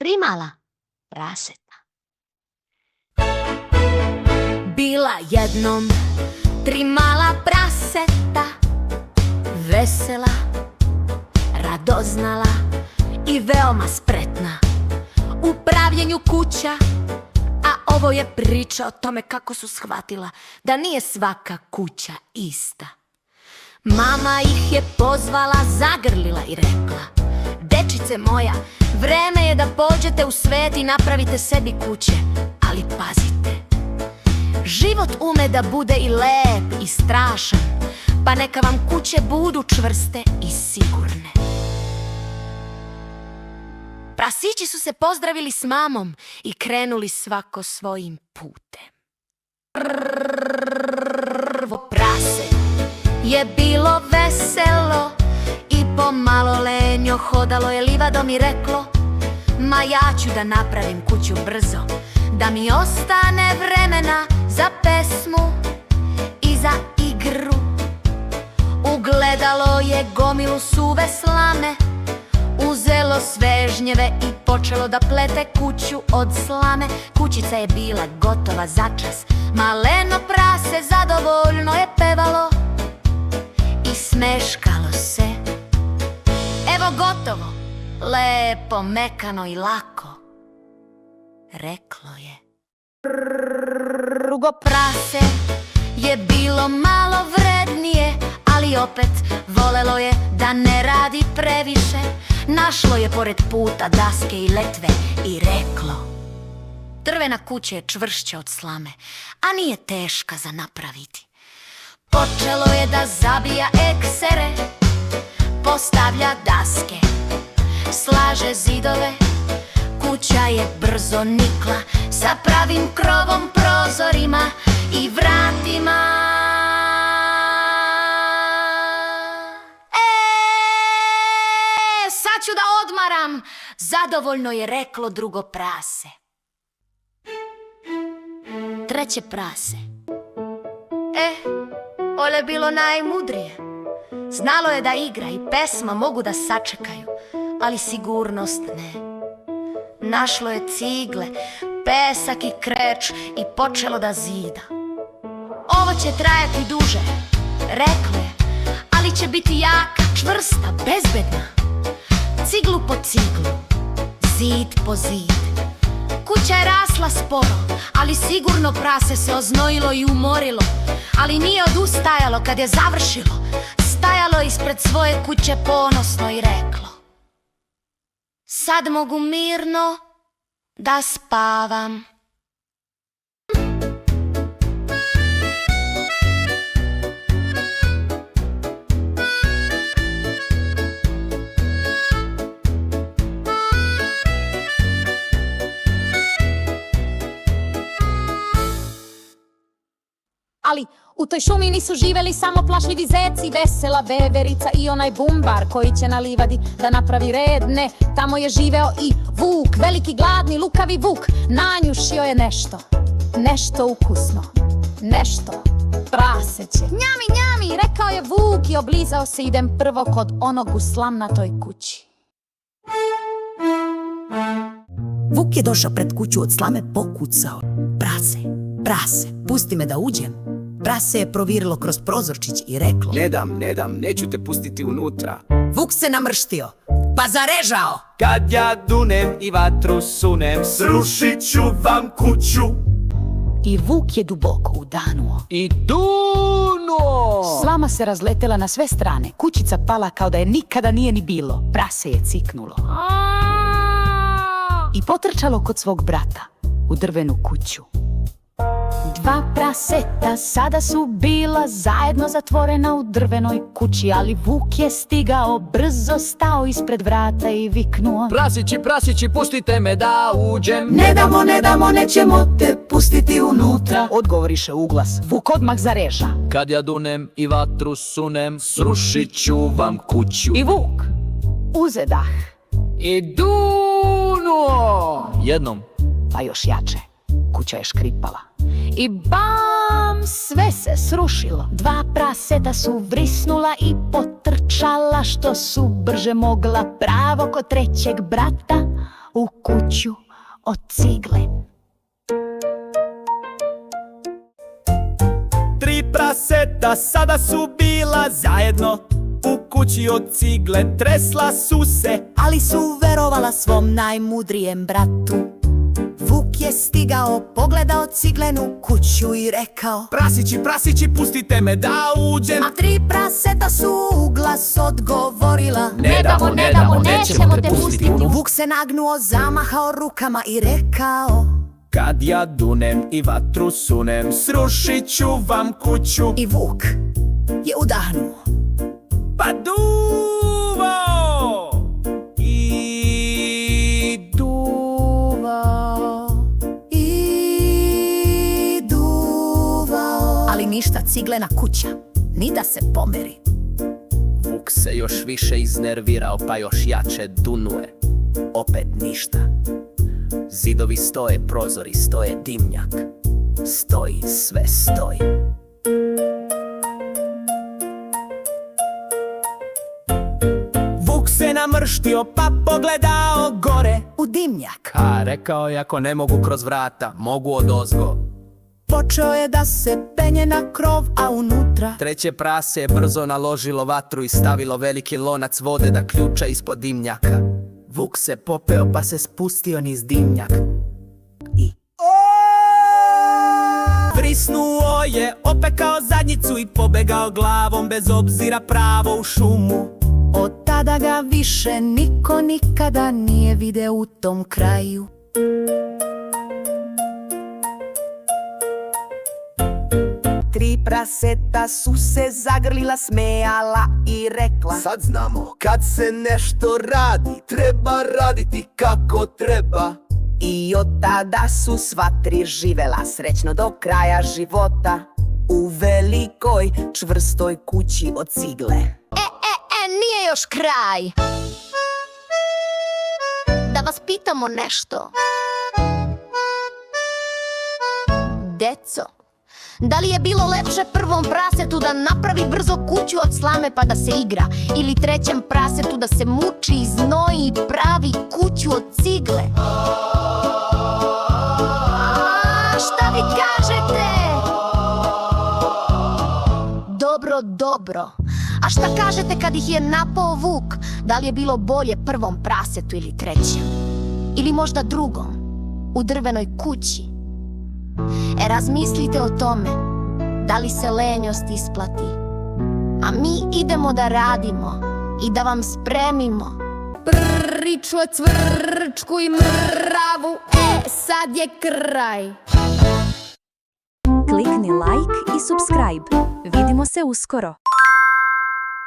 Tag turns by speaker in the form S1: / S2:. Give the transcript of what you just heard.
S1: Primala praseta.
S2: Bila jednom 3 mala praseta, vesela, radoznala i veoma spretna u pravljenju kuća. A ovo je priča o tome kako su shvatila da nije svaka kuća ista. Mama ih je pozvala, zagrlila i rekla: dečice moja, vreme je da pođete u svet i napravite sebi kuće. Ali pazite, život ume da bude i lep i strašan, pa neka vam kuće budu čvrste i sigurne. Prasići su se pozdravili s mamom i krenuli svako svojim putem. Prvo prase je bilo veselo i pomalo lenjo hodalo je livadom i reklo: ma ja ću da napravim kuću brzo, da mi ostane vremena za pesmu i za igru. Ugledalo je gomilu suve slame, uzelo svežnjeve i počelo da plete kuću od slame. Kućica je bila gotova začas, maleno prase zadovoljno je pevalo i smeškalo se. Evo gotovo, lepo, mekano i lako, reklo je. Drugo prase je bilo malo vrednije, ali opet volelo je da ne radi previše. Našlo je pored puta daske i letve i reklo: drvena kuća je čvršća od slame, a nije teška za napraviti. Počelo je da zabija eksere, postavlja daske, slaže zidove. Kuća je brzo nikla sa pravim krovom, prozorima i vratima. Sad ću da odmaram, zadovoljno je reklo drugo prase. Treće prase, ovo je bilo najmudrije. Znalo je da igra i pesma mogu da sačekaju, ali sigurnost ne. Našlo je cigle, pesak i kreč i počelo da zida. Ovo će trajati duže, reklo je, ali će biti jaka, čvrsta, bezbedna. Ciglu po ciglu, zid po zid. Kuća je rasla sporo, ali sigurno prase se oznojilo i umorilo. Ali nije odustajalo kad je završilo. Stajalo ispred svoje kuće ponosno i reklo: sad mogu mirno da spavam.
S3: Ali u toj šumi nisu živeli samo plašljivi zeci, vesela veverica i onaj bumbar koji će na livadi da napravi red. Ne, tamo je živeo i vuk, veliki gladni lukavi vuk. Nanjušio je nešto, nešto ukusno, nešto praseće. Njami, njami, rekao je vuk i oblizao se. Idem prvo kod onog u slamnatoj kući.
S4: Vuk je došao pred kuću od slame, pokucao. Prase, prase, pusti me da uđem. Prase je provirilo kroz prozorčić i reklo:
S5: Ne dam, neću te pustiti unutra.
S4: Vuk se namrštio, pa zarežao:
S5: Kad ja dunem i vatru sunem, srušit ću vam kuću.
S3: I vuk je duboko udanuo.
S5: I dunuo!
S3: Slama se razletela na sve strane, kućica pala kao da je nikada nije ni bilo. Prase je ciknulo i potrčalo kod svog brata u drvenu kuću. 2 praseta sada su bila zajedno zatvorena u drvenoj kući, ali vuk je stigao, brzo stao ispred vrata i viknuo:
S5: Prasići, pustite me da uđem.
S4: Ne damo, nećemo te pustiti unutra,
S3: odgovoriše uglas. Vuk odmah zareža.
S5: Kad ja dunem i vatru sunem, srušit ću vam kuću.
S3: I vuk uze dah
S5: I dunuo! Jednom,
S3: pa još jače. Kuća je škripala i bam, sve se srušilo. 2 praseta su vrisnula i potrčala što su brže mogla pravo kod trećeg brata
S2: u kuću od cigle.
S5: 3 praseta sada su bila zajedno u kući od cigle, tresla su se.
S4: Ali su verovala svom najmudrijem bratu. Vuk je stigao, pogledao ciglenu kuću i rekao:
S5: Prasići, prasići, pustite me da uđem.
S4: A 3 praseta su u glas odgovorila:
S1: Ne damo, ne damo, nećemo te pustiti.
S4: Vuk se nagnuo, zamahao rukama i rekao:
S5: Kad ja dunem i vatru sunem, srušit ću vam kuću.
S4: I Vuk je udahnuo.
S5: Pa duvao i
S4: Duvao i duvao, ali ništa ciglena kuća, ni da se pomeri.
S5: Vuk se još više iznervirao, pa još jače dunuje. Opet ništa. Zidovi stoje, prozori stoje, dimnjak stoji, sve stoji. Vuk se namrštio, pa pogledao gore
S4: U dimnjak
S5: a rekao je: Ako ne mogu kroz vrata, mogu odozgo.
S4: počeo je da se penje na krov, a unutra
S5: 3. prase je brzo naložilo vatru i stavilo veliki lonac vode da ključa ispod dimnjaka. Vuk se popeo, pa se spustio niz dimnjak i vrisnuo je, opekao zadnjicu i pobegao glavom bez obzira pravo u šumu.
S4: od tada ga više niko nikada nije video u tom kraju. Tri praseta su se zagrlila, smejala i rekla:
S6: Sad znamo, kad se nešto radi, treba raditi kako treba.
S4: I od tada su sva 3 živela srećno do kraja života u velikoj čvrstoj kući od cigle.
S2: Nije još kraj. Da vas pitamo nešto. Deco, da li je bilo lepše prvom prasetu da napravi brzo kuću od slame pa da se igra, ili 3. prasetu da se muči i znoji i pravi kuću od cigle? Šta vi kažete? Dobro, dobro. A šta kažete kad ih je napao Vuk? Da li je bilo bolje prvom prasetu ili 3. Ili možda drugom, u drvenoj kući? Razmislite o tome, da li se lenjost isplati. A mi idemo da radimo i da vam spremimo
S3: Priču o cvrčku i mravu, sad je kraj.
S7: Klikni like i subscribe. Vidimo se uskoro.